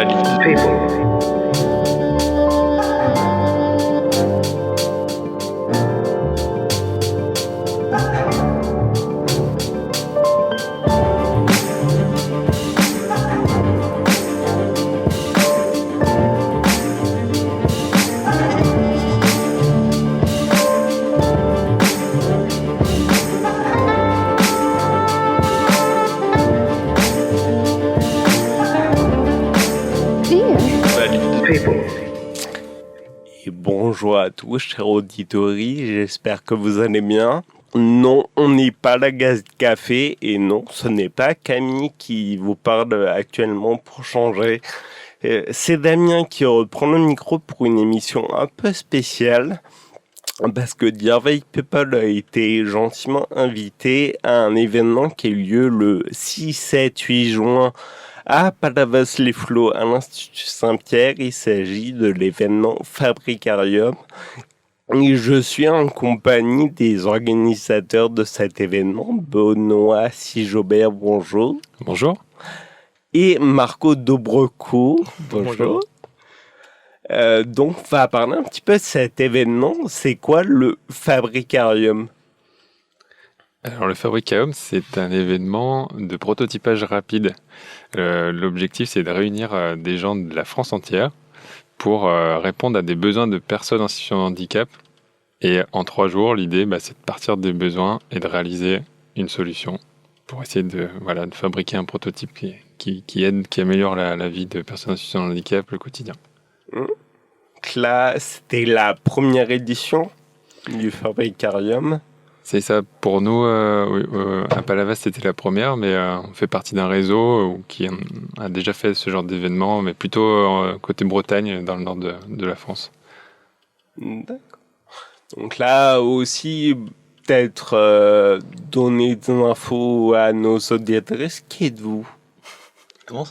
people. Et bonjour à tous, chers auditeurs, j'espère que vous allez bien. Non, on n'est pas la Gaz Café et non, ce n'est pas Camille qui vous parle actuellement pour changer. C'est Damien qui reprend le micro pour une émission un peu spéciale parce que Dirveille People a été gentiment invité à un événement qui a eu lieu le 6, 7, 8 juin à Palavas-les-Flots, à l'Institut Saint-Pierre. Il s'agit de l'événement Fabricarium. Et je suis en compagnie des organisateurs de cet événement, Benoît Sigobert, bonjour. Bonjour. Et Marco Dobreco, bonjour. Donc, on va parler un petit peu de cet événement. C'est quoi le Fabricarium ? Alors, le Fabricarium, c'est un événement de prototypage rapide. L'objectif, c'est de réunir des gens de la France entière pour répondre à des besoins de personnes en situation de handicap. Et en 3 jours, l'idée, c'est de partir des besoins et de réaliser une solution pour essayer de fabriquer un prototype qui aide, qui améliore la vie de personnes en situation de handicap, le quotidien. Là, c'était la première édition du Fabricarium. C'est ça, pour nous, à Palavas, c'était la première, mais on fait partie d'un réseau qui a déjà fait ce genre d'événement, mais plutôt côté Bretagne, dans le nord de la France. D'accord. Donc là aussi, peut-être donner des infos à nos auditeurs. Qui êtes-vous ? Comment ?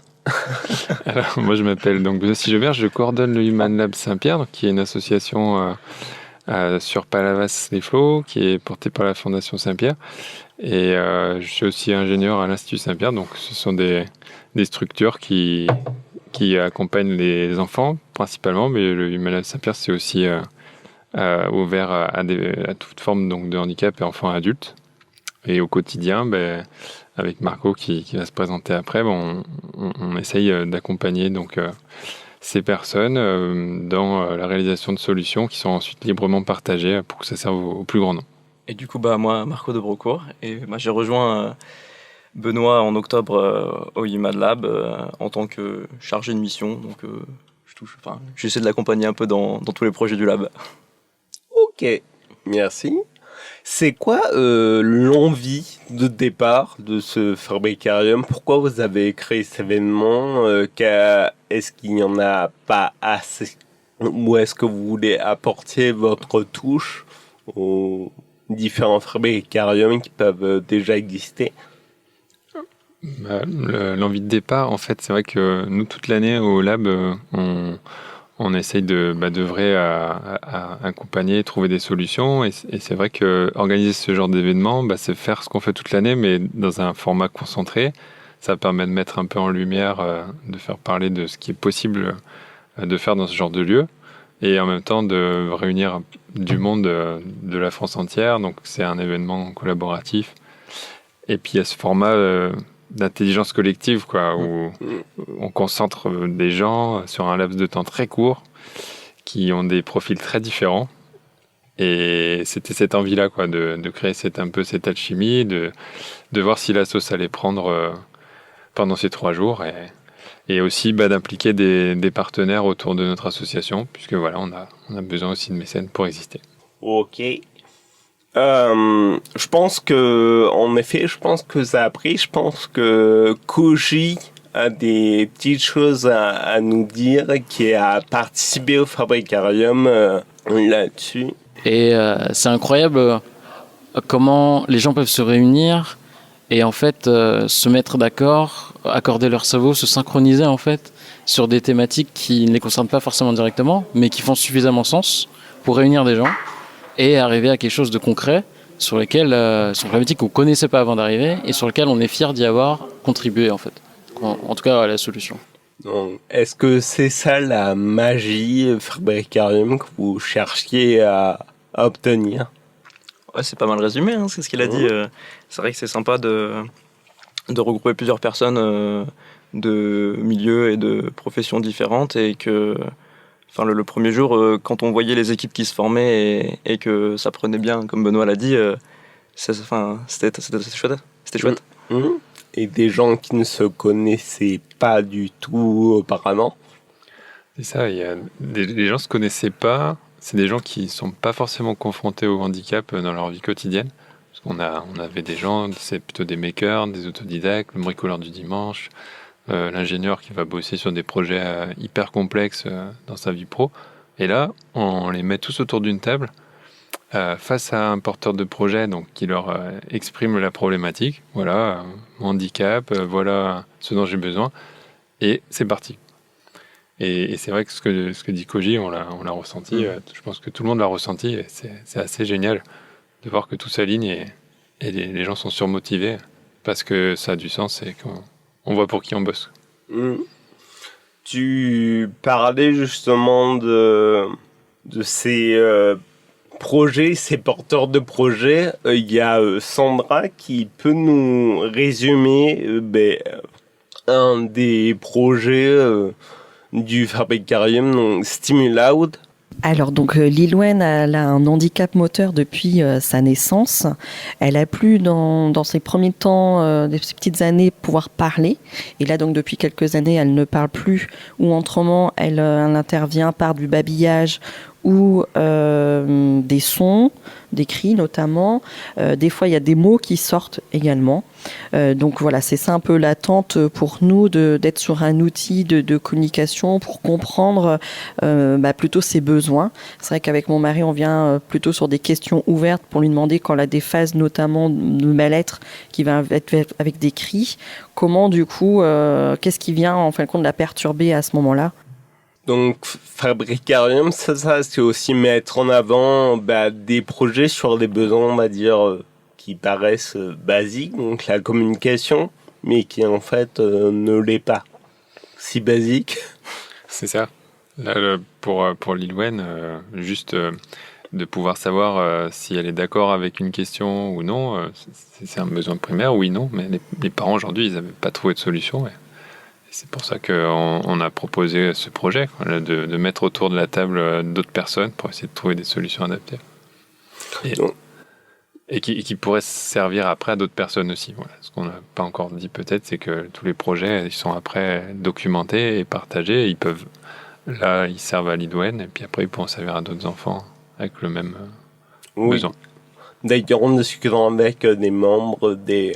Alors, moi, je m'appelle donc Benoît Sigobert, je coordonne le Human Lab Saint-Pierre, qui est une association sur Palavas-les-Flots, qui est portée par la Fondation Saint-Pierre. Et je suis aussi ingénieur à l'Institut Saint-Pierre, donc ce sont des structures qui accompagnent les enfants principalement, mais le Human Lab Saint-Pierre, c'est aussi ouvert à toute forme donc, de handicap et enfants et adultes. Et au quotidien, avec Marco qui va se présenter après, on essaye d'accompagner donc ces personnes dans la réalisation de solutions qui sont ensuite librement partagées pour que ça serve au plus grand nombre. Et du coup, moi, Marco Dobreco, et j'ai rejoint Benoît en octobre au Human Lab en tant que chargé de mission. Donc, j'essaie de l'accompagner un peu dans tous les projets du lab. Ok, merci. C'est quoi l'envie de départ de ce Fabricarium ? Pourquoi vous avez créé cet événement ? Est-ce qu'il n'y en a pas assez ? Ou est-ce que vous voulez apporter votre touche aux différents Fabricariums qui peuvent déjà exister ? L'envie de départ, en fait, c'est vrai que nous, toute l'année au lab, on essaye d'œuvrer à accompagner, trouver des solutions. Et c'est vrai qu'organiser ce genre d'événement, c'est faire ce qu'on fait toute l'année, mais dans un format concentré. Ça permet de mettre un peu en lumière, de faire parler de ce qui est possible de faire dans ce genre de lieu. Et en même temps, de réunir du monde de la France entière. Donc, c'est un événement collaboratif. Et puis, il y a ce format d'intelligence collective, où on concentre des gens sur un laps de temps très court qui ont des profils très différents. Et c'était cette envie-là, de créer cette alchimie, de voir si la sauce allait prendre pendant ces 3 jours et aussi d'impliquer des partenaires autour de notre association, puisque on a besoin aussi de mécènes pour exister. Ok. Je pense que ça a pris. Je pense que Koji a des petites choses à nous dire, qui a participé au Fabricarium là-dessus. Et c'est incroyable comment les gens peuvent se réunir et en fait se mettre d'accord, accorder leur cerveau, se synchroniser en fait sur des thématiques qui ne les concernent pas forcément directement, mais qui font suffisamment sens pour réunir des gens et arriver à quelque chose de concret sur lesquels sont problématiques qu'on ne connaissait pas avant d'arriver et sur lesquelles on est fier d'y avoir contribué en fait. En tout cas à la solution. Donc, est-ce que c'est ça la magie Fabricarium que vous cherchiez à obtenir? Ouais, c'est pas mal résumé, hein, c'est ce qu'il a dit. C'est vrai que c'est sympa de regrouper plusieurs personnes de milieux et de professions différentes et que le premier jour, quand on voyait les équipes qui se formaient et que ça prenait bien, comme Benoît l'a dit, c'était chouette. C'était chouette. Et des gens qui ne se connaissaient pas du tout auparavant. C'est ça, les gens ne se connaissaient pas. C'est des gens qui ne sont pas forcément confrontés au handicap dans leur vie quotidienne. Parce on avait des gens, c'est plutôt des makers, des autodidactes, le bricoleur du dimanche, l'ingénieur qui va bosser sur des projets hyper complexes dans sa vie pro. Et là, on les met tous autour d'une table face à un porteur de projet donc, qui leur exprime la problématique. Voilà, mon handicap, voilà ce dont j'ai besoin. Et c'est parti. Et c'est vrai que ce que dit Koji, on l'a ressenti. Je pense que tout le monde l'a ressenti. Et c'est assez génial de voir que tout s'aligne et les gens sont surmotivés parce que ça a du sens et qu'on voit pour qui on bosse. Tu parlais justement de ces projets, ces porteurs de projets. Il y a Sandra qui peut nous résumer un des projets du Fabricarium, donc Stimuloud. Alors donc Lilwen elle a un handicap moteur depuis sa naissance. Elle a pu dans ses premiers temps, ses petites années, pouvoir parler. Et là donc depuis quelques années, elle ne parle plus ou autrement, elle intervient par du babillage ou des sons, des cris notamment. Des fois, il y a des mots qui sortent également. Donc voilà, c'est ça un peu l'attente pour nous d'être sur un outil de communication pour comprendre plutôt ses besoins. C'est vrai qu'avec mon mari, on vient plutôt sur des questions ouvertes pour lui demander quand elle a des phases notamment de mal-être qui va être avec des cris. Comment du coup, qu'est-ce qui vient en fin de compte la perturber à ce moment-là? Donc Fabricarium, ça c'est aussi mettre en avant des projets sur des besoins, on va dire, qui paraissent basiques, donc la communication, mais qui en fait ne l'est pas si basique. C'est ça. Là, pour Lilwen, juste de pouvoir savoir si elle est d'accord avec une question ou non, c'est un besoin primaire, oui, non, mais les parents aujourd'hui, ils n'avaient pas trouvé de solution. C'est pour ça qu'on a proposé ce projet, de mettre autour de la table d'autres personnes pour essayer de trouver des solutions adaptées. Et qui pourraient servir après à d'autres personnes aussi. Voilà. Ce qu'on n'a pas encore dit peut-être, c'est que tous les projets ils sont après documentés et partagés. Ils servent à Lilwen et puis après ils pourront servir à d'autres enfants avec le même besoin. D'ailleurs, en discutant avec des membres des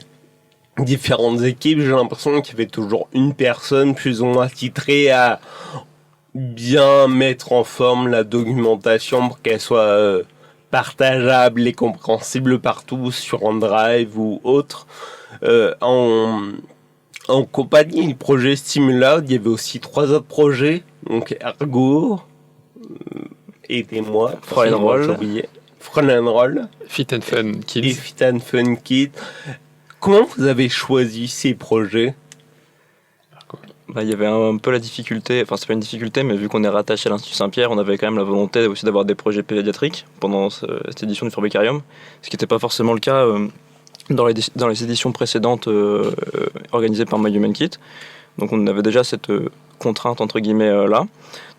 différentes équipes, j'ai l'impression qu'il y avait toujours une personne plus ou moins titrée à bien mettre en forme la documentation pour qu'elle soit partageable et compréhensible partout sur OneDrive ou autre. En compagnie du projet Stimuloud, il y avait aussi 3 autres projets, donc Ergo, aidez-moi, Frontline Roll, Fit and Fun Kids. Et Fit and Fun Kids. Comment vous avez choisi ces projets? Il y avait un peu la difficulté, c'est pas une difficulté, mais vu qu'on est rattaché à l'Institut Saint-Pierre, on avait quand même la volonté aussi d'avoir des projets pédiatriques pendant cette édition du Fabricarium, ce qui n'était pas forcément le cas dans les éditions précédentes organisées par My Human Kit. Donc on avait déjà cette contrainte entre guillemets là.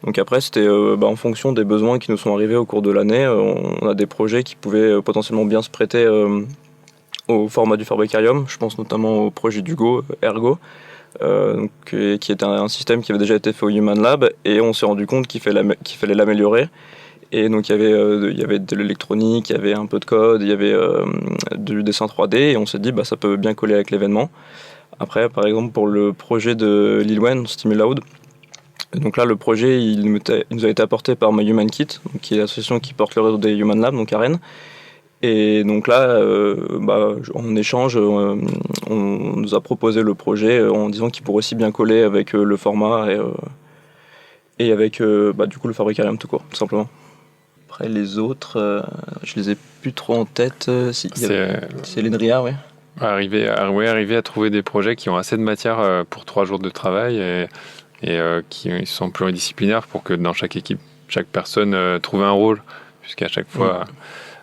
Donc après c'était en fonction des besoins qui nous sont arrivés au cours de l'année, on a des projets qui pouvaient potentiellement bien se prêter au format du Fabricarium. Je pense notamment au projet d'Hugo, Ergo, qui était un système qui avait déjà été fait au Human Lab, et on s'est rendu compte qu'il fallait l'améliorer. Et donc il y avait de l'électronique, il y avait un peu de code, il y avait du dessin 3D, et on s'est dit ça peut bien coller avec l'événement. Après, par exemple, pour le projet de Lilwen, Stimuloud, donc là le projet il nous a été apporté par My Human Kit, donc, qui est l'association qui porte le réseau des Human Lab, donc à Rennes. Et donc là, en échange, on nous a proposé le projet en disant qu'il pourrait aussi bien coller avec le format et avec du coup le Fabricarium tout court, tout simplement. Après les autres, je les ai plus trop en tête. C'est l'ENRIA, oui. Arriver à trouver des projets qui ont assez de matière pour 3 jours de travail et et qui sont pluridisciplinaires pour que dans chaque équipe, chaque personne trouve un rôle, puisqu'à chaque fois,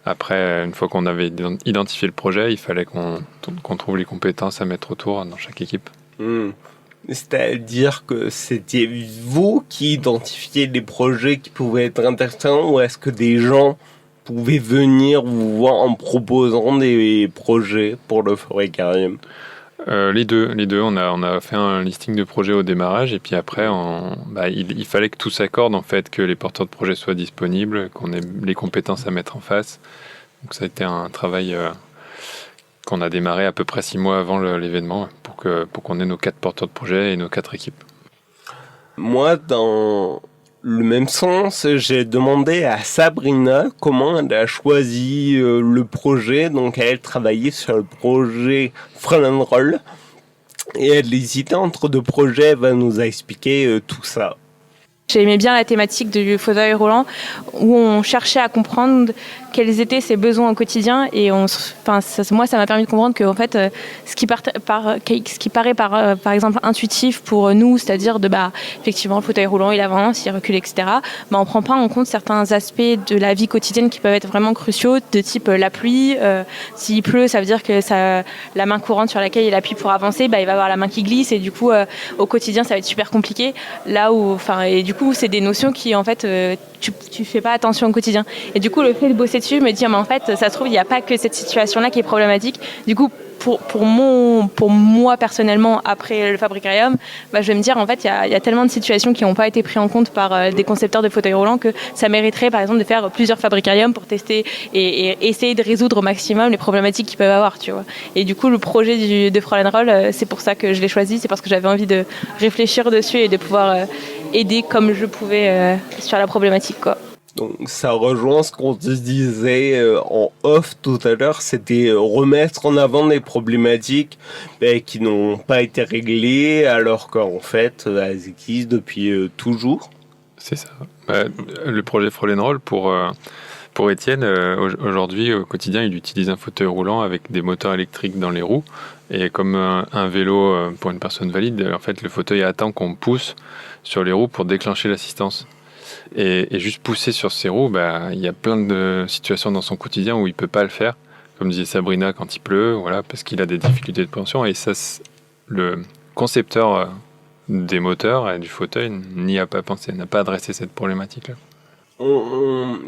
après, une fois qu'on avait identifié le projet, il fallait qu'on trouve les compétences à mettre autour dans chaque équipe. C'est-à-dire que c'était vous qui identifiez les projets qui pouvaient être intéressants, ou est-ce que des gens pouvaient venir vous voir en proposant des projets pour le Fabricarium? Les deux. On a fait un listing de projets au démarrage, et puis après, il fallait que tout s'accorde, en fait, que les porteurs de projets soient disponibles, qu'on ait les compétences à mettre en face. Donc ça a été un travail qu'on a démarré à peu près 6 mois avant l'événement, pour qu'on ait nos 4 porteurs de projets et nos 4 équipes. Moi, dans le même sens, j'ai demandé à Sabrina comment elle a choisi le projet. Donc elle travaillait sur le projet Front Roll et elle hésitait entre 2 projets. Elle va nous expliquer tout ça. J'aimais bien la thématique du fauteuil roulant où on cherchait à comprendre quels étaient ses besoins au quotidien et moi ça m'a permis de comprendre que en fait ce qui paraît par exemple intuitif pour nous, c'est-à-dire effectivement le fauteuil roulant il avance, il recule, etc. On prend pas en compte certains aspects de la vie quotidienne qui peuvent être vraiment cruciaux, de type la pluie. S'il pleut, ça veut dire que la main courante sur laquelle il appuie pour avancer, il va avoir la main qui glisse et du coup au quotidien ça va être super compliqué. Et du coup c'est des notions qui en fait tu fais pas attention au quotidien. Et du coup le fait de bosser dessus, je me dis en fait ça se trouve il n'y a pas que cette situation-là qui est problématique. Du coup pour moi personnellement après le Fabricarium, je vais me dire en fait il y a tellement de situations qui n'ont pas été prises en compte par des concepteurs de fauteuils roulants que ça mériterait par exemple de faire plusieurs Fabricariums pour tester et essayer de résoudre au maximum les problématiques qu'ils peuvent avoir, tu vois. Et du coup le projet de Front Roll, c'est pour ça que je l'ai choisi, c'est parce que j'avais envie de réfléchir dessus et de pouvoir aider comme je pouvais sur la problématique, quoi. Donc ça rejoint ce qu'on se disait en off tout à l'heure, c'était remettre en avant des problématiques qui n'ont pas été réglées alors qu'en fait elles existent depuis toujours. C'est ça. Le projet Front Roll pour Étienne, aujourd'hui au quotidien il utilise un fauteuil roulant avec des moteurs électriques dans les roues et comme un vélo pour une personne valide, en fait le fauteuil attend qu'on pousse sur les roues pour déclencher l'assistance. Et juste pousser sur ses roues, il y a plein de situations dans son quotidien où il peut pas le faire, comme disait Sabrina quand il pleut, voilà, parce qu'il a des difficultés de préhension. Et ça, le concepteur des moteurs et du fauteuil n'y a pas pensé, n'a pas adressé cette problématique-là.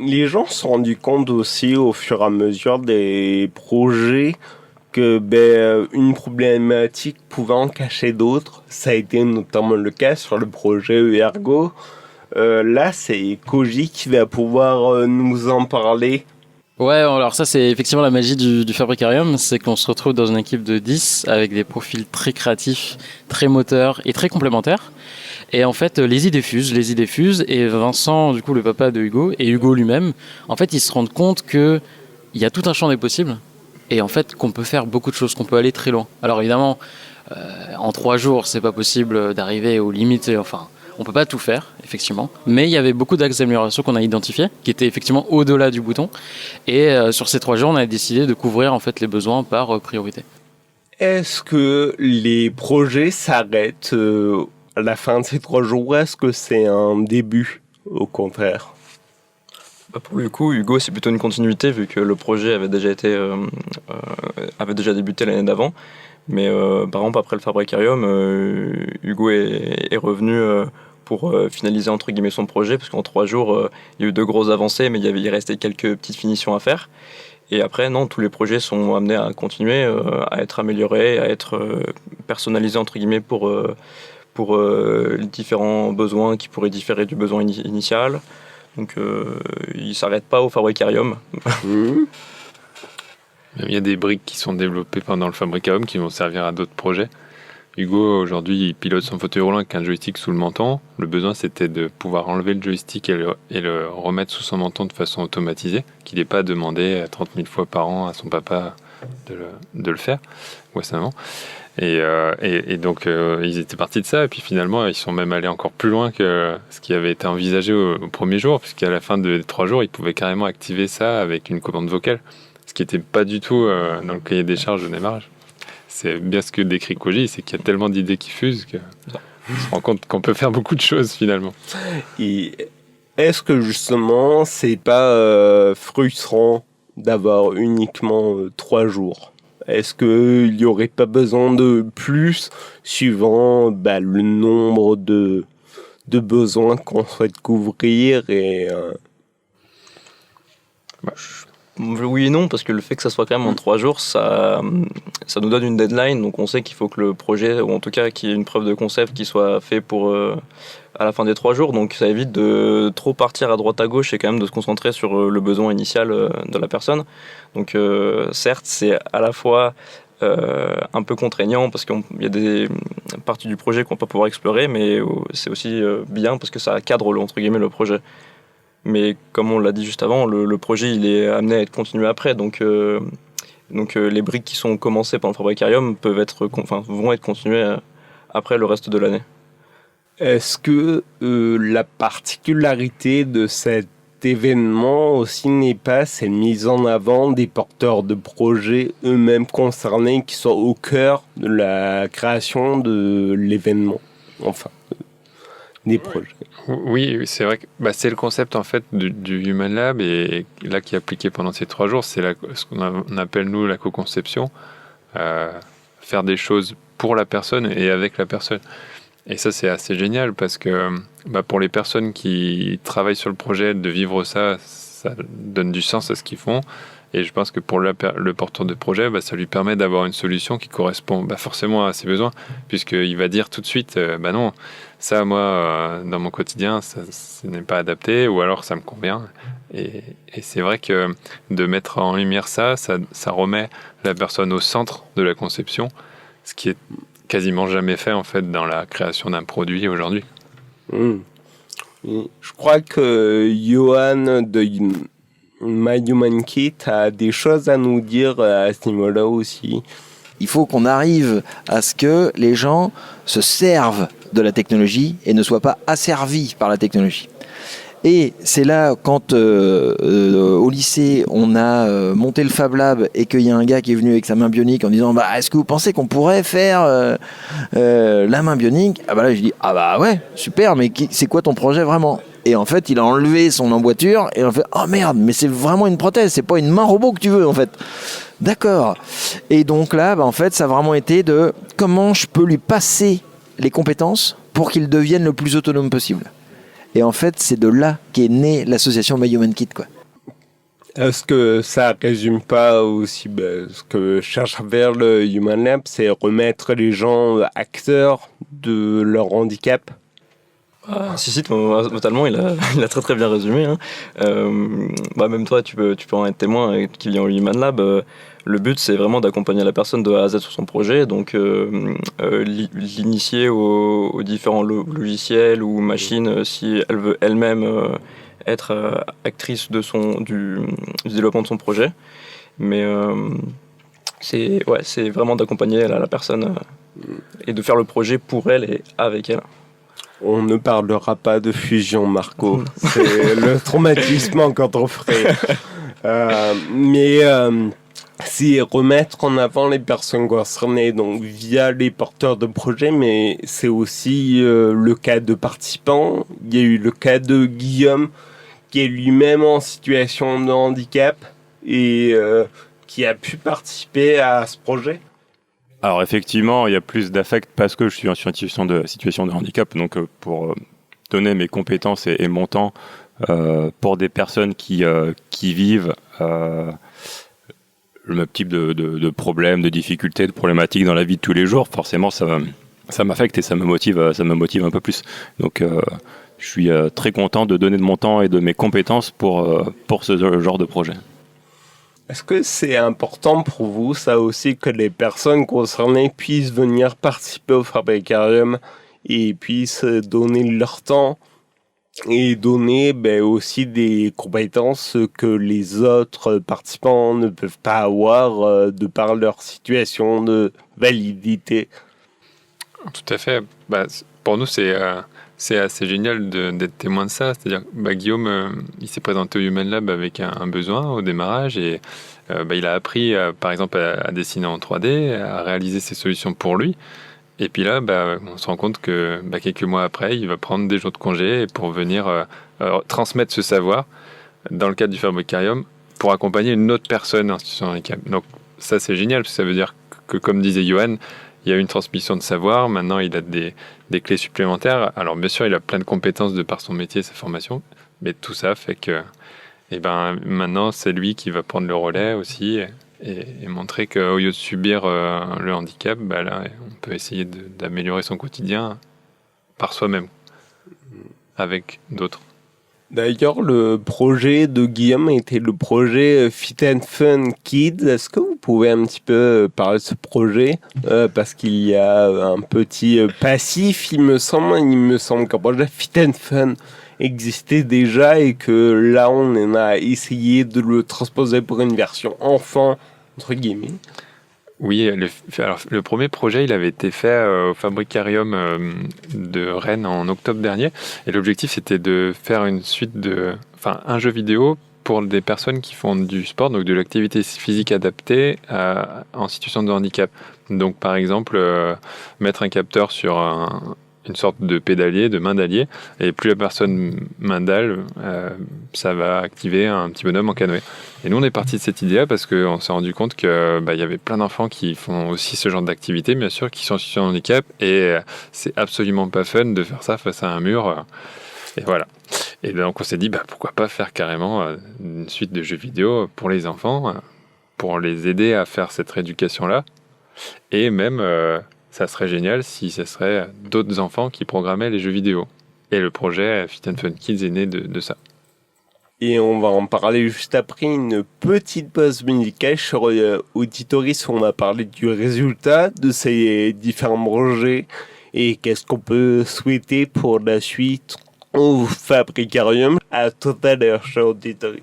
Les gens se sont rendus compte aussi au fur et à mesure des projets que une problématique pouvait en cacher d'autres. Ça a été notamment le cas sur le projet Ergo. Là, c'est Koji qui va pouvoir nous en parler. Ouais, alors ça c'est effectivement la magie du Fabricarium, c'est qu'on se retrouve dans une équipe de 10 avec des profils très créatifs, très moteurs et très complémentaires. Et en fait, les idées fusent et Vincent, du coup le papa de Hugo, et Hugo lui-même, en fait ils se rendent compte qu'il y a tout un champ des possibles et en fait qu'on peut faire beaucoup de choses, qu'on peut aller très loin. Alors évidemment, en 3 jours c'est pas possible d'arriver aux limites, on peut pas tout faire, effectivement, mais il y avait beaucoup d'axes d'amélioration qu'on a identifiés, qui étaient effectivement au-delà du bouton. Et sur ces 3 jours, on a décidé de couvrir en fait les besoins par priorité. Est-ce que les projets s'arrêtent à la fin de ces 3 jours ou est-ce que c'est un début, au contraire? Pour le coup, Hugo, c'est plutôt une continuité vu que le projet avait déjà débuté l'année d'avant. Mais par exemple, après le Fabricarium, Hugo est revenu pour finaliser entre guillemets son projet, parce qu'en 3 jours, il y a eu 2 grosses avancées, mais il restait quelques petites finitions à faire. Et après, non, tous les projets sont amenés à continuer, à être améliorés, à être personnalisés entre guillemets pour les différents besoins qui pourraient différer du besoin initial. Donc, il ne s'arrête pas au Fabricarium. Il y a des briques qui sont développées pendant le Fabricarium qui vont servir à d'autres projets. Hugo, aujourd'hui, il pilote son fauteuil roulant avec un joystick sous le menton. Le besoin, c'était de pouvoir enlever le joystick et le remettre sous son menton de façon automatisée, qu'il n'ait pas demandé 30 000 fois par an à son papa de le faire, ou à sa maman. Et donc, ils étaient partis de ça, et puis finalement, ils sont même allés encore plus loin que ce qui avait été envisagé au premier jour, puisqu'à la fin des 3 jours, ils pouvaient carrément activer ça avec une commande vocale, ce qui n'était pas du tout dans le cahier des charges de démarrage. C'est bien ce que décrit Koji, c'est qu'il y a tellement d'idées qui fusent que On se rend compte qu'on peut faire beaucoup de choses finalement. Et est-ce que justement, c'est pas frustrant d'avoir uniquement 3 jours? Est-ce qu'il n'y aurait pas besoin de plus suivant le nombre de besoins qu'on souhaite couvrir Oui et non, parce que le fait que ça soit quand même en 3 jours, ça nous donne une deadline, donc on sait qu'il faut que le projet, ou en tout cas qu'il y ait une preuve de concept qui soit fait pour à la fin des 3 jours, donc ça évite de trop partir à droite à gauche et quand même de se concentrer sur le besoin initial de la personne. Donc certes, c'est à la fois un peu contraignant parce qu'il y a des parties du projet qu'on va pas pouvoir explorer, mais c'est aussi bien parce que ça cadre entre guillemets le projet. Mais comme on l'a dit juste avant, le projet il est amené à être continué après, donc les briques qui sont commencées pendant le Fabricarium vont être continuées après le reste de l'année. est-ce que la particularité de cet événement aussi n'est pas cette mise en avant des porteurs de projets eux-mêmes concernés qui sont au cœur de la création de l'événement, enfin des projets? Oui, c'est vrai que c'est le concept en fait du Human Lab et là qui est appliqué pendant ces 3 jours, c'est ce qu'on appelle nous la co-conception, faire des choses pour la personne et avec la personne. Et ça c'est assez génial parce que pour les personnes qui travaillent sur le projet, de vivre ça donne du sens à ce qu'ils font. Et je pense que pour le porteur de projet, ça lui permet d'avoir une solution qui correspond forcément à ses besoins, puisqu'il va dire tout de suite, non, ça, moi, dans mon quotidien, ce n'est pas adapté, ou alors ça me convient. Et c'est vrai que de mettre en lumière ça remet la personne au centre de la conception, ce qui est quasiment jamais fait en fait dans la création d'un produit aujourd'hui. Je crois que Johan de My Human Kit a des choses à nous dire à ce niveau-là aussi. Il faut qu'on arrive à ce que les gens se servent de la technologie et ne soient pas asservis par la technologie. Et c'est là, quand au lycée, on a monté le Fab Lab et qu'il y a un gars qui est venu avec sa main bionique en disant est-ce que vous pensez qu'on pourrait faire la main bionique? Là, je dis ouais, super, mais c'est quoi ton projet vraiment? Et en fait, il a enlevé son emboîture et on fait oh merde, mais c'est vraiment une prothèse, c'est pas une main robot que tu veux en fait. D'accord. Et donc là, en fait, ça a vraiment été de comment je peux lui passer les compétences pour qu'il devienne le plus autonome possible. Et en fait, c'est de là qu'est née l'association My Human Kit, quoi. Est-ce que ça résume pas aussi ce que cherche à faire le Human Lab, c'est remettre les gens acteurs de leur handicap? Si, totalement, il a très très bien résumé. Même toi, tu peux en être témoin qui vient au Human Lab. Le but, c'est vraiment d'accompagner la personne de A à Z sur son projet, donc l'initier aux différents logiciels ou machines si elle veut elle-même être actrice du développement de son projet. Mais c'est vraiment d'accompagner la personne et de faire le projet pour elle et avec elle. On ne parlera pas de fusion, Marco. C'est le traumatisme encore trop frais. C'est remettre en avant les personnes concernées, donc via les porteurs de projets, mais c'est aussi le cas de participants. Il y a eu le cas de Guillaume, qui est lui-même en situation de handicap et qui a pu participer à ce projet. Alors effectivement, il y a plus d'affect parce que je suis en situation de handicap, donc pour donner mes compétences et mon temps pour des personnes qui vivent le même type de problèmes, de difficultés, de problématiques dans la vie de tous les jours, forcément ça m'affecte et ça me motive un peu plus. Donc je suis très content de donner de mon temps et de mes compétences pour ce genre de projet. Est-ce que c'est important pour vous, ça aussi, que les personnes concernées puissent venir participer au Fabricarium et puissent donner leur temps et donner aussi des compétences que les autres participants ne peuvent pas avoir de par leur situation de validité? Tout à fait. Pour nous, c'est assez génial d'être témoin de ça. C'est-à-dire Guillaume, il s'est présenté au Human Lab avec un besoin au démarrage et il a appris, par exemple, à dessiner en 3D, à réaliser ses solutions pour lui. Et puis là, on se rend compte que quelques mois après, il va prendre des jours de congé pour venir transmettre ce savoir dans le cadre du Fabricarium pour accompagner une autre personne en situation de handicap. Donc ça, c'est génial, parce que ça veut dire que, comme disait Johan, il y a une transmission de savoir. Maintenant, il a des clés supplémentaires. Alors bien sûr, il a plein de compétences de par son métier, sa formation, mais tout ça fait que maintenant, c'est lui qui va prendre le relais aussi et montrer qu'au lieu de subir le handicap, là, on peut essayer d'améliorer son quotidien par soi-même, avec d'autres. D'ailleurs, le projet de Guillaume était le projet Fit and Fun Kids. Est-ce que vous pouvez un petit peu parler de ce projet parce qu'il y a un petit passif, il me semble qu'un projet Fit and Fun existait déjà et que là, on en a essayé de le transposer pour une version enfant, entre guillemets. Oui, le premier projet, il avait été fait au Fabricarium de Rennes en octobre dernier. Et l'objectif, c'était de faire une suite un jeu vidéo pour des personnes qui font du sport, donc de l'activité physique adaptée en situation de handicap. Donc, par exemple, mettre un capteur sur une sorte de pédalier, de main d'allier, et plus la personne maindale, ça va activer un petit bonhomme en canoë. Et nous, on est parti de cette idée-là parce qu'on s'est rendu compte que y avait plein d'enfants qui font aussi ce genre d'activité, bien sûr, qui sont en situation de handicap, et c'est absolument pas fun de faire ça face à un mur. Et voilà. Et donc, on s'est dit, pourquoi pas faire carrément une suite de jeux vidéo pour les enfants, pour les aider à faire cette rééducation-là, et même... ça serait génial si ce serait d'autres enfants qui programmaient les jeux vidéo. Et le projet Fit and Fun Kids est né de ça. Et on va en parler juste après une petite pause musicale sur Auditoris où on va parler du résultat de ces différents projets et qu'est-ce qu'on peut souhaiter pour la suite au Fabricarium. À tout à l'heure sur Auditoris.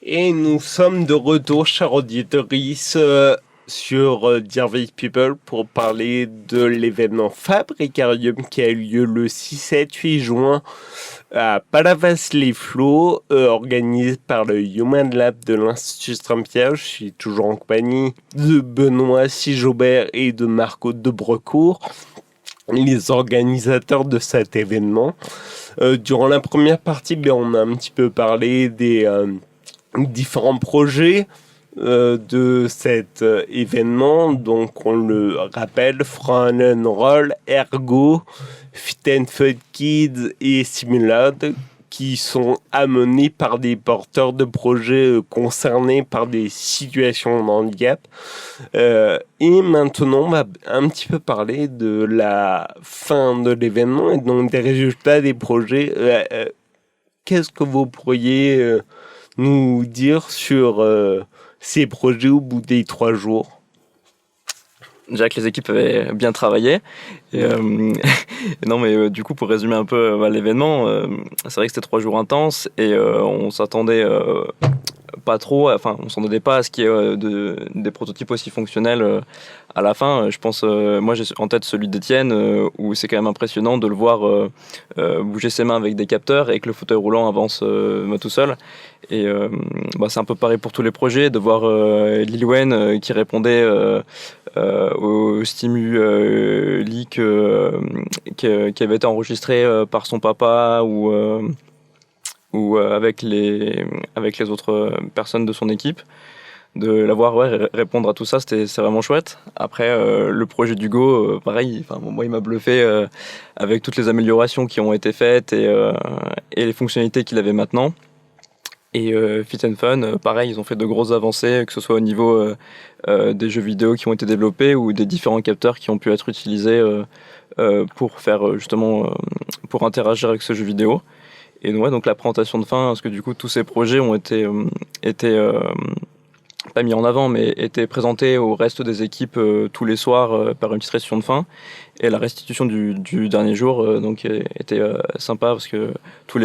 Et nous sommes de retour, chers auditeurs, sur Dear Village People pour parler de l'événement Fabricarium qui a eu lieu le 6, 7, 8 juin à Palavas-les-Flots, organisé par le Human Lab de l'Institut Saint-Pierre. Je suis toujours en compagnie de Benoît Sijaubert et de Marco de Brecourt, les organisateurs de cet événement. Durant la première partie, on a un petit peu parlé des différents projets de cet événement. Donc on le rappelle, Frauen Roll, Ergo, Fit and Fun Kids et Simulad, qui sont amenés par des porteurs de projets concernés par des situations de handicap. Et maintenant, on va un petit peu parler de la fin de l'événement et donc des résultats des projets. Qu'est-ce que vous pourriez nous dire sur ces projets au bout des 3 jours? Déjà que les équipes avaient bien travaillé. Et, non, mais du coup, pour résumer un peu l'événement, c'est vrai que c'était 3 jours intenses et on s'attendait pas trop, on s'attendait pas à ce qu'il y ait des prototypes aussi fonctionnels à la fin. Je pense, moi j'ai en tête celui d'Étienne où c'est quand même impressionnant de le voir bouger ses mains avec des capteurs et que le fauteuil roulant avance tout seul. Et c'est un peu pareil pour tous les projets, de voir Lil Wayne qui répondait au stimuli qui avait été enregistré par son papa ou avec les autres personnes de son équipe. De l'avoir répondre à tout ça, c'est vraiment chouette. Après, le projet d'Hugo, pareil, moi il m'a bluffé avec toutes les améliorations qui ont été faites et les fonctionnalités qu'il avait maintenant. Et Fit and Fun, pareil, ils ont fait de grosses avancées, que ce soit au niveau des jeux vidéo qui ont été développés ou des différents capteurs qui ont pu être utilisés pour faire justement pour interagir avec ce jeu vidéo. Et donc la présentation de fin, parce que du coup tous ces projets ont été pas mis en avant, mais étaient présentés au reste des équipes tous les soirs par une petite restitution de fin. Et la restitution du dernier jour donc était sympa parce que tout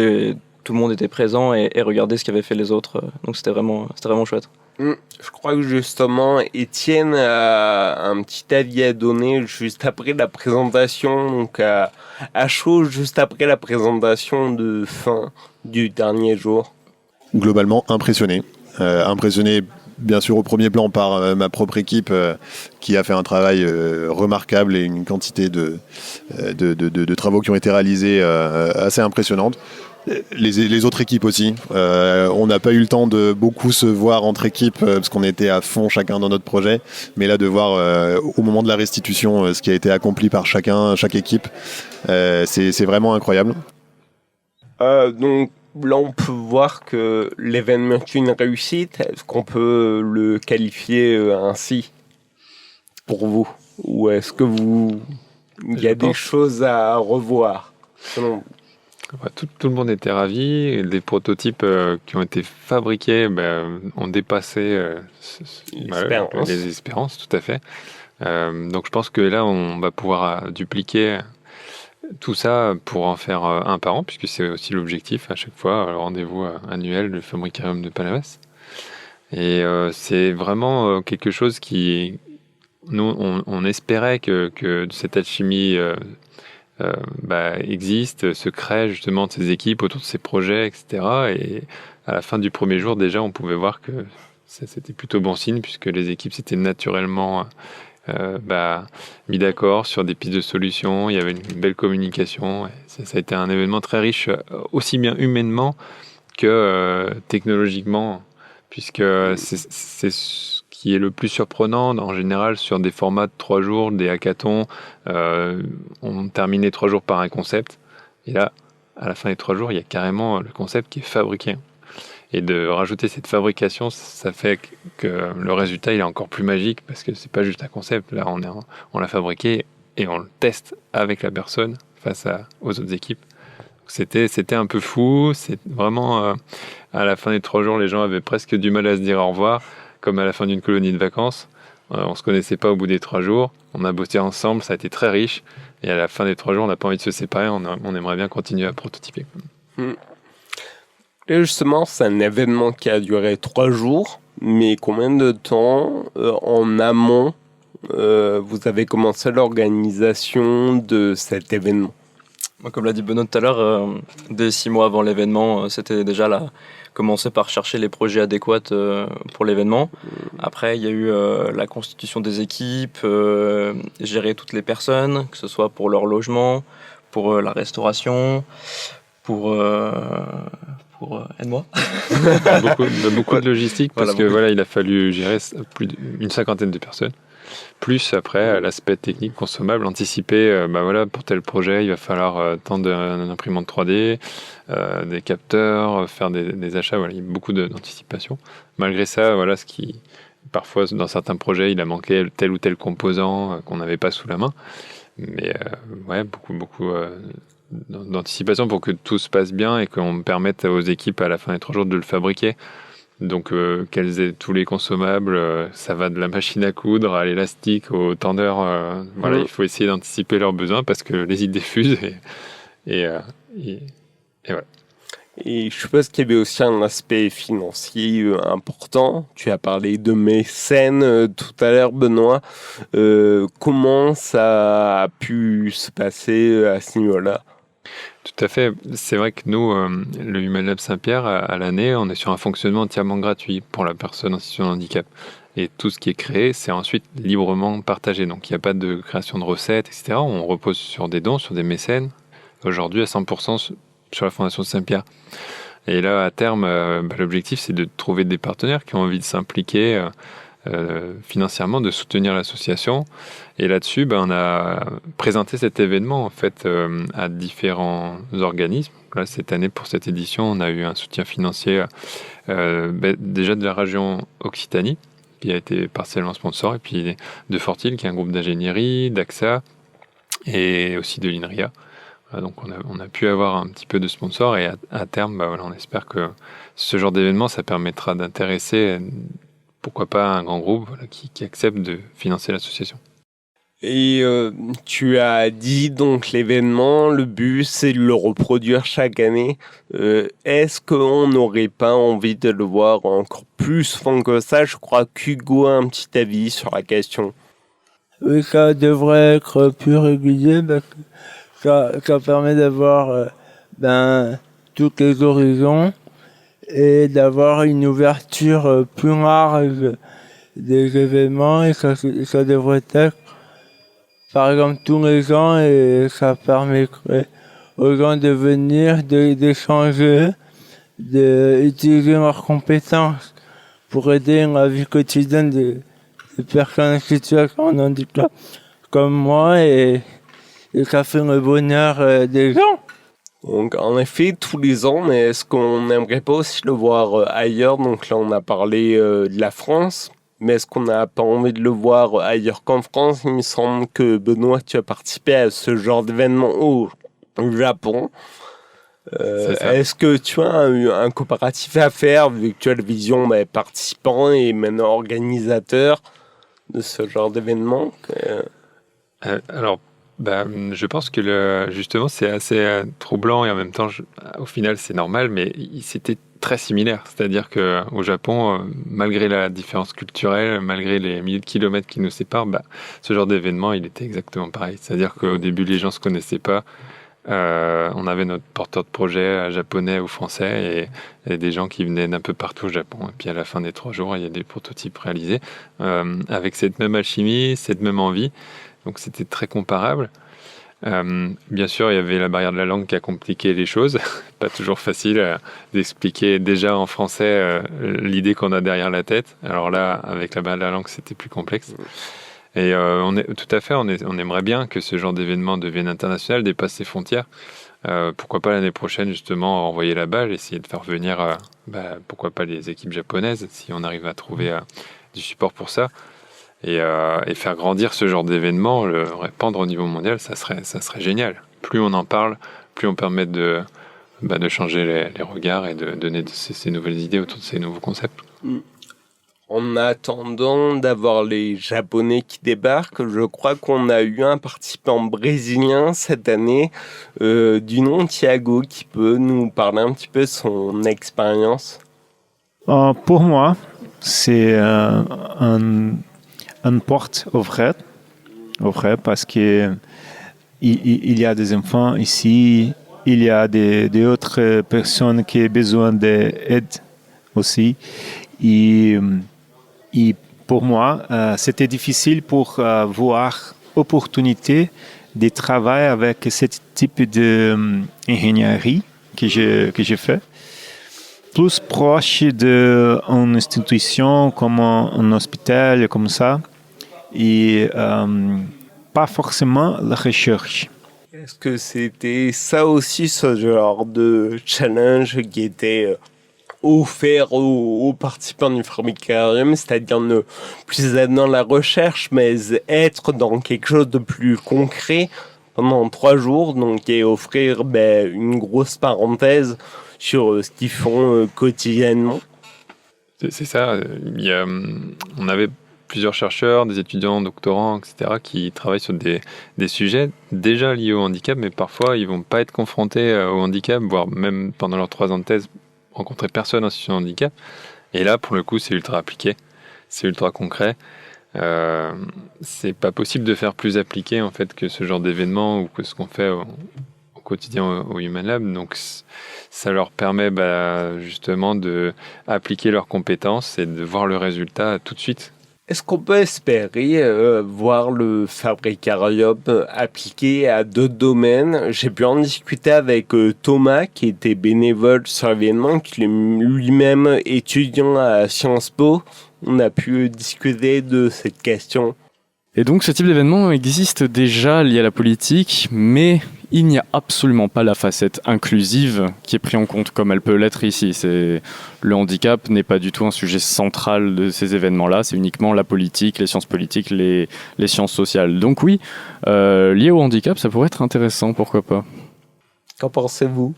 le monde était présent et regardait ce qu'avaient fait les autres. Donc c'était vraiment chouette. Je crois que justement, Étienne a un petit avis à donner juste après la présentation, donc à chaud, juste après la présentation de fin du dernier jour. Globalement, impressionné. Impressionné, bien sûr, au premier plan par ma propre équipe qui a fait un travail remarquable et une quantité de travaux qui ont été réalisés assez impressionnante. Les autres équipes aussi. On n'a pas eu le temps de beaucoup se voir entre équipes parce qu'on était à fond chacun dans notre projet. Mais là, de voir au moment de la restitution ce qui a été accompli par chaque équipe, c'est vraiment incroyable. Donc là, on peut voir que l'événement est une réussite. Est-ce qu'on peut le qualifier ainsi pour vous? Ou est-ce que il y a des choses à revoir selon vous? Tout le monde était ravi. Les prototypes qui ont été fabriqués ont dépassé les espérances, tout à fait. Donc je pense que là, on va pouvoir dupliquer tout ça pour en faire un par an, puisque c'est aussi l'objectif à chaque fois, le rendez-vous annuel du Fabricarium de Palavas. Et c'est vraiment quelque chose qui... Nous, on espérait que cette alchimie... existe, se crée justement de ces équipes autour de ces projets, etc. Et à la fin du premier jour, déjà, on pouvait voir que c'était plutôt bon signe, puisque les équipes s'étaient naturellement mis d'accord sur des pistes de solutions. Il y avait une belle communication. Et ça a été un événement très riche, aussi bien humainement que technologiquement, puisque c'est ce qui est le plus surprenant en général sur des formats de 3 jours, des hackathons. On terminait 3 jours par un concept, et là, à la fin des 3 jours, il y a carrément le concept qui est fabriqué. Et de rajouter cette fabrication, ça fait que le résultat il est encore plus magique, parce que c'est pas juste un concept. Là, on l'a fabriqué et on le teste avec la personne face aux autres équipes. C'était un peu fou. C'est vraiment à la fin des 3 jours, les gens avaient presque du mal à se dire au revoir, comme à la fin d'une colonie de vacances. On se connaissait pas au bout des 3 jours. On a bossé ensemble, ça a été très riche. Et à la fin des 3 jours, on n'a pas envie de se séparer. On aimerait bien continuer à prototyper. Et justement, c'est un événement qui a duré 3 jours. Mais combien de temps en amont vous avez commencé l'organisation de cet événement? Comme l'a dit Benoît tout à l'heure, dès 6 mois avant l'événement, c'était déjà commencer par chercher les projets adéquats pour l'événement. Après, il y a eu la constitution des équipes, gérer toutes les personnes, que ce soit pour leur logement, pour la restauration, pour aide-moi. beaucoup de logistique, parce que il a fallu gérer plus d'une 50aine de personnes. Plus après l'aspect technique consommable, anticiper, pour tel projet il va falloir tant d'imprimante 3D, des capteurs, faire des achats, il y a beaucoup d'anticipation. Malgré ça, ce qui parfois dans certains projets il a manqué tel ou tel composant qu'on n'avait pas sous la main, mais beaucoup d'anticipation pour que tout se passe bien et qu'on permette aux équipes à la fin des 3 jours de le fabriquer. Donc qu'elles aient tous les consommables, ça va de la machine à coudre à l'élastique, au tendeur. Il faut essayer d'anticiper leurs besoins parce que les idées fusent et voilà. Et je suppose qu'il y avait aussi un aspect financier important. Tu as parlé de mécènes tout à l'heure, Benoît. Comment ça a pu se passer à ce niveau-là? Tout à fait. C'est vrai que nous, le Human Lab Saint-Pierre, à l'année, on est sur un fonctionnement entièrement gratuit pour la personne en situation de handicap. Et tout ce qui est créé, c'est ensuite librement partagé. Donc il n'y a pas de création de recettes, etc. On repose sur des dons, sur des mécènes. Aujourd'hui, à 100% sur la Fondation Saint-Pierre. Et là, à terme, l'objectif, c'est de trouver des partenaires qui ont envie de s'impliquer financièrement de soutenir l'association. Et là-dessus, on a présenté cet événement en fait à différents organismes. Là, cette année, pour cette édition, on a eu un soutien financier déjà de la région Occitanie, qui a été partiellement sponsor, et puis de Fortil, qui est un groupe d'ingénierie, d'AXA, et aussi de l'INRIA. Voilà, donc on a pu avoir un petit peu de sponsors, et à terme, on espère que ce genre d'événement, ça permettra d'intéresser, pourquoi pas, un grand groupe qui accepte de financer l'association. Et tu as dit donc l'événement, le but c'est de le reproduire chaque année. Est-ce qu'on n'aurait pas envie de le voir encore plus souvent que ça? Je crois qu'Hugo a un petit avis sur la question. Oui, ça devrait être plus régulier parce que ça permet d'avoir tous les horizons et d'avoir une ouverture plus large des événements, et ça devrait être par exemple tous les ans, et ça permettrait aux gens de venir, d'échanger, d'utiliser leurs compétences pour aider la vie quotidienne des personnes en situation de handicap comme moi, et ça fait le bonheur des gens. Donc en effet, tous les ans, mais est-ce qu'on n'aimerait pas aussi le voir ailleurs? Donc là on a parlé de la France. Mais est-ce qu'on n'a pas envie de le voir ailleurs qu'en France? Il me semble que Benoît, tu as participé à ce genre d'événement au Japon. Est-ce que tu as un coopératif à faire, vu que tu as la vision participant et maintenant organisateur de ce genre d'événement? Alors, je pense que justement c'est assez troublant, et en même temps, au final, c'est normal, mais c'était très similaire. C'est-à-dire qu'au Japon, malgré la différence culturelle, malgré les milliers de kilomètres qui nous séparent, ce genre d'événement, il était exactement pareil. C'est-à-dire qu'au début, les gens ne se connaissaient pas. On avait notre porteur de projet japonais ou français, et des gens qui venaient d'un peu partout au Japon. Et puis à la fin des 3 jours, il y a des prototypes réalisés avec cette même alchimie, cette même envie. Donc c'était très comparable. Bien sûr, il y avait la barrière de la langue qui a compliqué les choses. Pas toujours facile d'expliquer déjà en français l'idée qu'on a derrière la tête. Alors là, avec la barrière de la langue, c'était plus complexe. Et on aimerait bien que ce genre d'événement devienne international, dépasse ses frontières. Pourquoi pas l'année prochaine, justement, envoyer la balle, essayer de faire venir, pourquoi pas les équipes japonaises, si on arrive à trouver du support pour ça. Et faire grandir ce genre d'événement, le répandre au niveau mondial, ça serait génial. Plus on en parle, plus on permet de changer les regards et de donner ces nouvelles idées autour de ces nouveaux concepts. En attendant d'avoir les Japonais qui débarquent, je crois qu'on a eu un participant brésilien cette année, du nom Thiago, qui peut nous parler un petit peu de son expérience. Pour moi, c'est une porte ouverte parce que il y a des enfants ici, il y a d'autres personnes qui ont besoin d'aide aussi. Et pour moi, c'était difficile pour voir l'opportunité de travailler avec ce type d'ingénierie que je fais. Plus proche d'une institution comme un hôpital, comme ça, et pas forcément la recherche. Est-ce que c'était ça aussi, ce genre de challenge qui était offert aux participants du Formicarium, c'est-à-dire ne plus être dans la recherche, mais être dans quelque chose de plus concret pendant 3 jours, donc, et offrir une grosse parenthèse sur ce qu'ils font quotidiennement? C'est ça. On avait plusieurs chercheurs, des étudiants, doctorants, etc., qui travaillent sur des sujets déjà liés au handicap, mais parfois ils ne vont pas être confrontés au handicap, voire même pendant leurs 3 ans de thèse, rencontrer personne en situation de handicap. Et là, pour le coup, c'est ultra appliqué, c'est ultra concret. C'est pas possible de faire plus appliqué en fait que ce genre d'événement ou que ce qu'on fait au quotidien au Human Lab. Donc ça leur permet justement de appliquer leurs compétences et de voir le résultat tout de suite. Est-ce qu'on peut espérer voir le Fabricarium appliqué à d'autres domaines? J'ai pu en discuter avec Thomas, qui était bénévole sur l'événement, qui est lui-même étudiant à Sciences Po. on a pu discuter de cette question. Et donc ce type d'événement existe déjà lié à la politique, mais il n'y a absolument pas la facette inclusive qui est prise en compte comme elle peut l'être ici. Le handicap n'est pas du tout un sujet central de ces événements-là, c'est uniquement la politique, les sciences politiques, les sciences sociales. Donc oui, lié au handicap, ça pourrait être intéressant, pourquoi pas. Qu'en pensez-vous?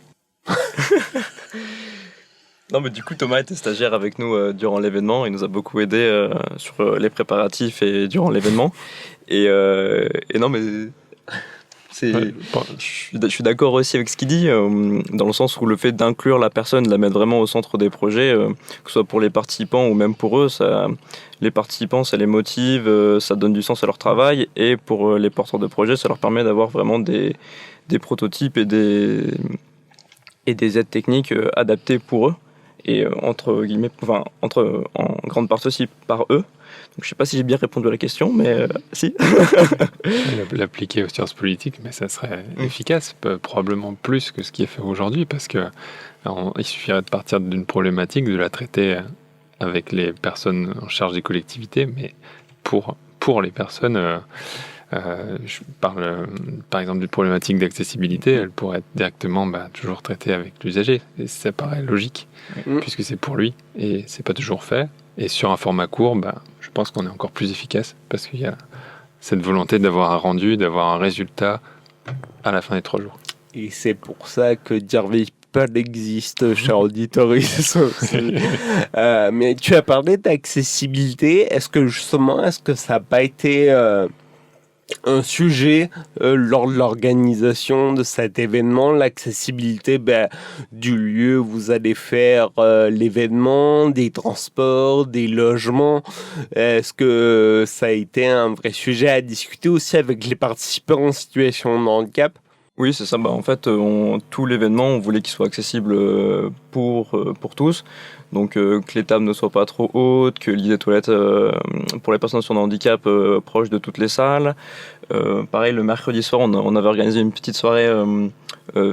Non, mais du coup, Thomas était stagiaire avec nous durant l'événement. Il nous a beaucoup aidé sur les préparatifs et durant l'événement. Et non, mais je suis d'accord aussi avec ce qu'il dit, dans le sens où le fait d'inclure la personne, de la mettre vraiment au centre des projets, que ce soit pour les participants ou même pour eux, les participants, ça les motive, ça donne du sens à leur travail. Et pour les porteurs de projets, ça leur permet d'avoir vraiment des prototypes et des aides techniques adaptées pour eux. Et entre guillemets, en grande partie aussi par eux. Donc je sais pas si j'ai bien répondu à la question, mais si. L'appliquer aux sciences politiques, mais ça serait efficace, probablement plus que ce qui est fait aujourd'hui, parce que il suffirait de partir d'une problématique, de la traiter avec les personnes en charge des collectivités, mais pour les personnes. Je parle par exemple d'une problématique d'accessibilité, elle pourrait être directement toujours traitée avec l'usager. Et ça paraît logique, puisque c'est pour lui, et c'est pas toujours fait. Et sur un format court, je pense qu'on est encore plus efficace, parce qu'il y a cette volonté d'avoir un rendu, d'avoir un résultat à la fin des 3 jours. Et c'est pour ça que Dirvey People existe, cher auditoris. Mais tu as parlé d'accessibilité. Est-ce que ça n'a pas été un sujet lors de l'organisation de cet événement, l'accessibilité du lieu où vous allez faire l'événement, des transports, des logements? Est-ce que ça a été un vrai sujet à discuter aussi avec les participants en situation de handicap? Oui, c'est ça. En fait, tout l'événement, on voulait qu'il soit accessible pour tous. Donc que les tables ne soient pas trop hautes, que l'idée des toilettes pour les personnes sur handicap proche de toutes les salles. Pareil, le mercredi soir, on avait organisé une petite soirée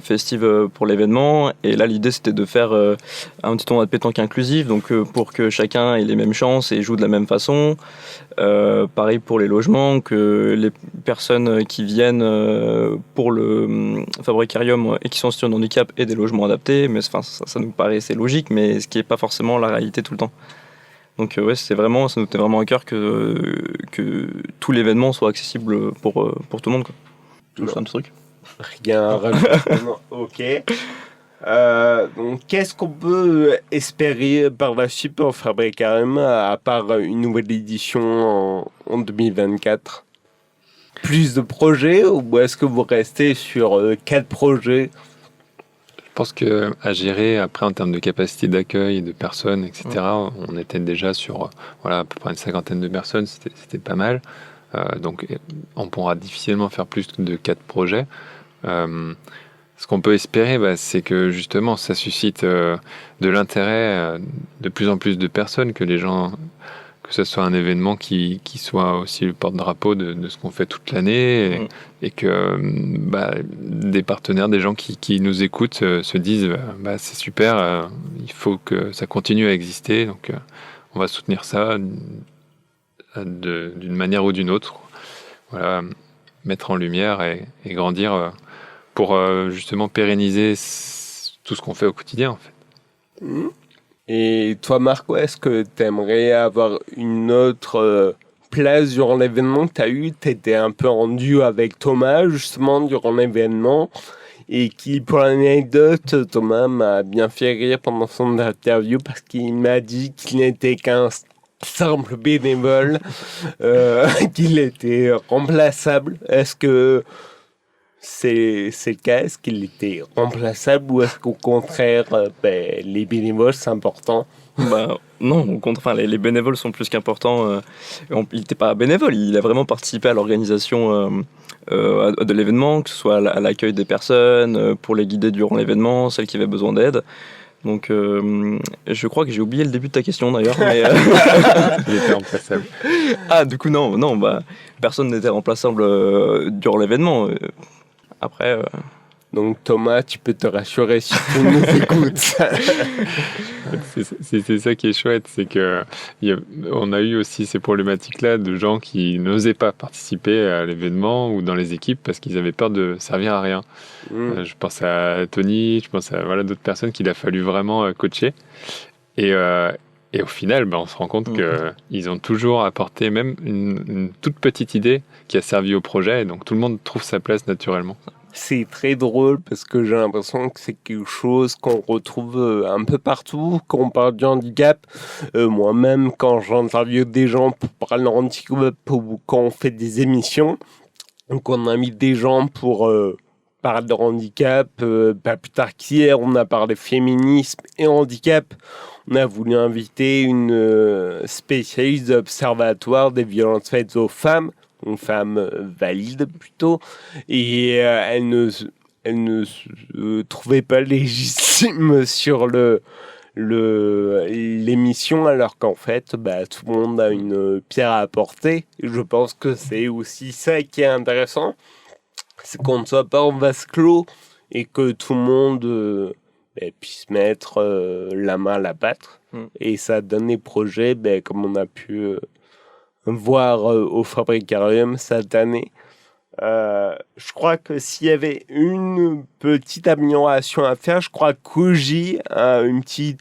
festive pour l'événement. Et là, l'idée, c'était de faire un petit tournoi de pétanque inclusif, donc pour que chacun ait les mêmes chances et joue de la même façon. Pareil pour les logements, que les personnes qui viennent pour le fabricarium et qui sont en situation de handicap aient des logements adaptés. Mais ça nous paraissait logique, mais ce qui n'est pas forcément la réalité tout le temps. Donc ouais, ça nous tenait vraiment à cœur que tout l'événement soit accessible pour tout le monde, quoi. Tout un truc. Rien à rajouter. Ok. Donc, qu'est-ce qu'on peut espérer par la suite pour Fabricarium, à part une nouvelle édition en 2024? Plus de projets, ou est-ce que vous restez sur 4 projets? Je pense qu'à gérer, après, en termes de capacité d'accueil, de personnes, etc., on était déjà sur à peu près une 50aine de personnes, c'était pas mal. Donc, on pourra difficilement faire plus de 4 projets. Ce qu'on peut espérer, c'est que justement ça suscite de l'intérêt de plus en plus de personnes, que les gens, que ce soit un événement qui soit aussi le porte-drapeau de ce qu'on fait toute l'année, et que des partenaires, des gens qui nous écoutent se disent c'est super, il faut que ça continue à exister, donc on va soutenir ça d'une manière ou d'une autre. Voilà, mettre en lumière et grandir pour justement pérenniser tout ce qu'on fait au quotidien, en fait. Et toi, Marco, est-ce que tu aimerais avoir une autre place durant l'événement que tu as eu? Tu étais un peu en duo avec Thomas, justement, durant l'événement, et qui, pour l'anecdote, Thomas m'a bien fait rire pendant son interview, parce qu'il m'a dit qu'il n'était qu'un simple bénévole, qu'il était remplaçable. Est-ce que c'est le cas? Est-ce qu'il était remplaçable, ou est-ce qu'au contraire, les bénévoles, c'est important? Non, au contraire, les bénévoles sont plus qu'importants. Il n'était pas bénévole, il a vraiment participé à l'organisation de l'événement, que ce soit à l'accueil des personnes, pour les guider durant l'événement, celles qui avaient besoin d'aide. Donc, je crois que j'ai oublié le début de ta question d'ailleurs. Mais il était remplaçable. Ah, du coup, non, personne n'était remplaçable durant l'événement. Après, Donc Thomas, tu peux te rassurer si tu nous écoutes. C'est ça qui est chouette, c'est que on a eu aussi ces problématiques-là de gens qui n'osaient pas participer à l'événement ou dans les équipes parce qu'ils avaient peur de servir à rien. Je pense à Tony, je pense à d'autres personnes qu'il a fallu vraiment coacher. Et au final, on se rend compte qu'ils ont toujours apporté même une toute petite idée qui a servi au projet, et donc tout le monde trouve sa place naturellement. C'est très drôle parce que j'ai l'impression que c'est quelque chose qu'on retrouve un peu partout quand on parle du handicap. Moi-même, quand j'interviewe des gens pour parler de handicap ou quand on fait des émissions, donc on invite des gens pour parler de handicap. Pas plus tard qu'hier, on a parlé féminisme et handicap. On a voulu inviter une spécialiste de l'Observatoire des violences faites aux femmes, une femme valide plutôt, et elle ne se trouvait pas légitime sur l'émission, alors qu'en fait, tout le monde a une pierre à apporter. Et je pense que c'est aussi ça qui est intéressant, c'est qu'on ne soit pas en vase clos et que tout le monde puisse mettre la main à la pâte. Et ça donne des projets, comme on a pu voir au Fabricarium cette année. Je crois que s'il y avait une petite amélioration à faire, je crois que Koji a un petit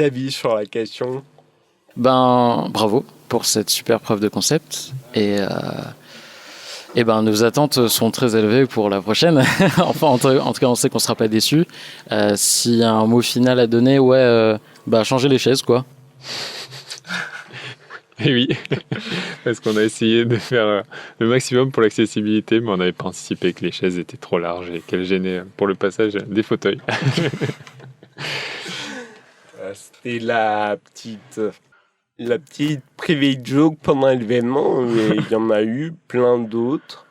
avis sur la question. Bravo pour cette super preuve de concept. Et nos attentes sont très élevées pour la prochaine. Enfin, en tout cas, on sait qu'on ne sera pas déçus. S'il y a un mot final à donner, changer les chaises, quoi. Et oui, parce qu'on a essayé de faire le maximum pour l'accessibilité, mais on n'avait pas anticipé que les chaises étaient trop larges et qu'elles gênaient pour le passage des fauteuils. C'était la petite private joke pendant l'événement, mais il y en a eu plein d'autres.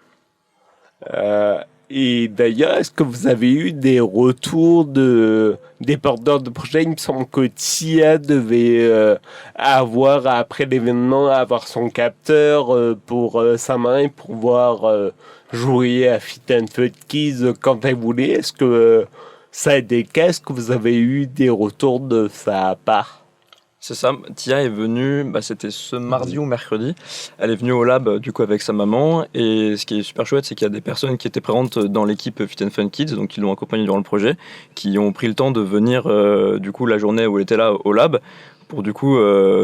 Et d'ailleurs, est-ce que vous avez eu des retours des porteurs de projets? Il me semble que Tia devait avoir, après l'événement, avoir son capteur pour sa main et pouvoir jouer à Fit and Fun Kids quand elle voulait. Est-ce que ça a été le cas? Est-ce que vous avez eu des retours de sa part? C'est ça, Tia est venue, c'était ce mardi ou mercredi, elle est venue au lab du coup avec sa maman, et ce qui est super chouette, c'est qu'il y a des personnes qui étaient présentes dans l'équipe Fit and Fun Kids, donc qui l'ont accompagnée durant le projet, qui ont pris le temps de venir du coup la journée où elle était là au lab, pour du coup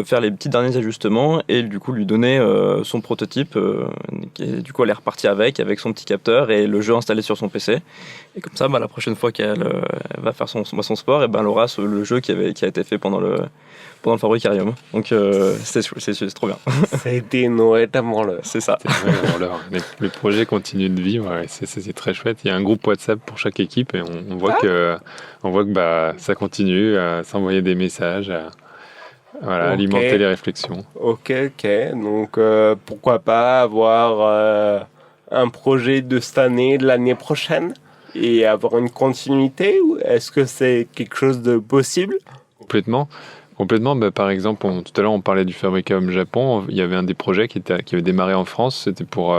faire les petits derniers ajustements et du coup lui donner son prototype, qui du coup elle est repartie avec son petit capteur et le jeu installé sur son PC. Et comme ça, la prochaine fois qu'elle va faire son sport, et elle aura le jeu qui a été fait pendant le Fabricarium. Donc c'est trop bien. C'était Noël avant l'heure. C'est ça. Les projets continuent de vivre, et c'est très chouette. Il y a un groupe WhatsApp pour chaque équipe et on voit que ça continue à s'envoyer des messages, alimenter les réflexions. Ok. Donc pourquoi pas avoir un projet de cette année, de l'année prochaine, et avoir une continuité? Ou est-ce que c'est quelque chose de possible? Complètement. Par exemple, tout à l'heure on parlait du Fabricarium Japon. Il y avait un des projets qui avait démarré en France. C'était pour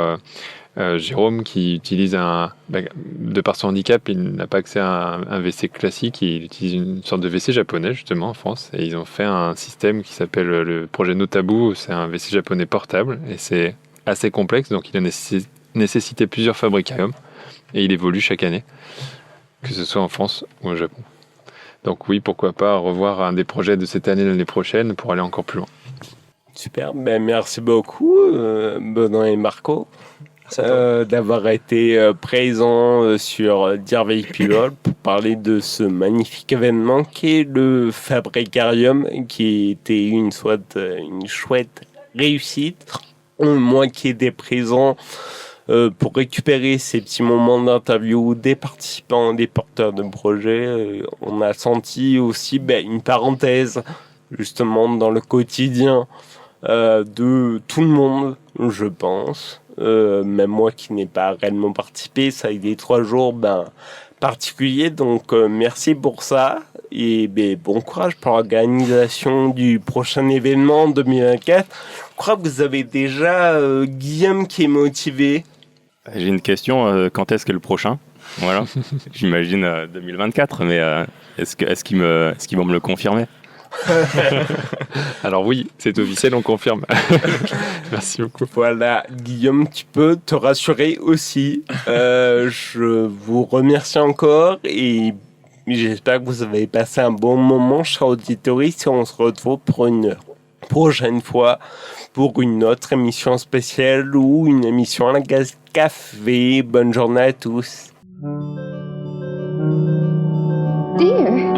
Jérôme qui utilise de par son handicap, il n'a pas accès à un WC classique. Il utilise une sorte de WC japonais justement en France. Et ils ont fait un système qui s'appelle le projet Notabu. C'est un WC japonais portable et c'est assez complexe. Donc il a nécessité plusieurs Fabricariums et il évolue chaque année, que ce soit en France ou au Japon. Donc oui, pourquoi pas revoir un des projets de cette année, l'année prochaine, pour aller encore plus loin. Super, merci beaucoup Benoît et Marco d'avoir été présents sur Dear People pour parler de ce magnifique événement qui est le Fabricarium, qui était une chouette réussite. Moi qui étais présent pour récupérer ces petits moments d'interview des participants, des porteurs de projets, on a senti aussi une parenthèse justement dans le quotidien de tout le monde, je pense. Même moi qui n'ai pas réellement participé, ça a été 3 jours particuliers, donc merci pour ça et bon courage pour l'organisation du prochain événement en 2024. Je crois que vous avez déjà Guillaume qui est motivé. J'ai une question, quand est-ce qu'est le prochain? Voilà, j'imagine 2024, mais est-ce qu'ils vont me le confirmer? Alors oui, c'est officiel, on confirme. Merci beaucoup. Voilà, Guillaume, tu peux te rassurer aussi. Je vous remercie encore et j'espère que vous avez passé un bon moment, chers auditeurs. Et on se retrouve pour une prochaine fois pour une autre émission spéciale ou une émission à la Gaz Café. Bonne journée à tous. Dear.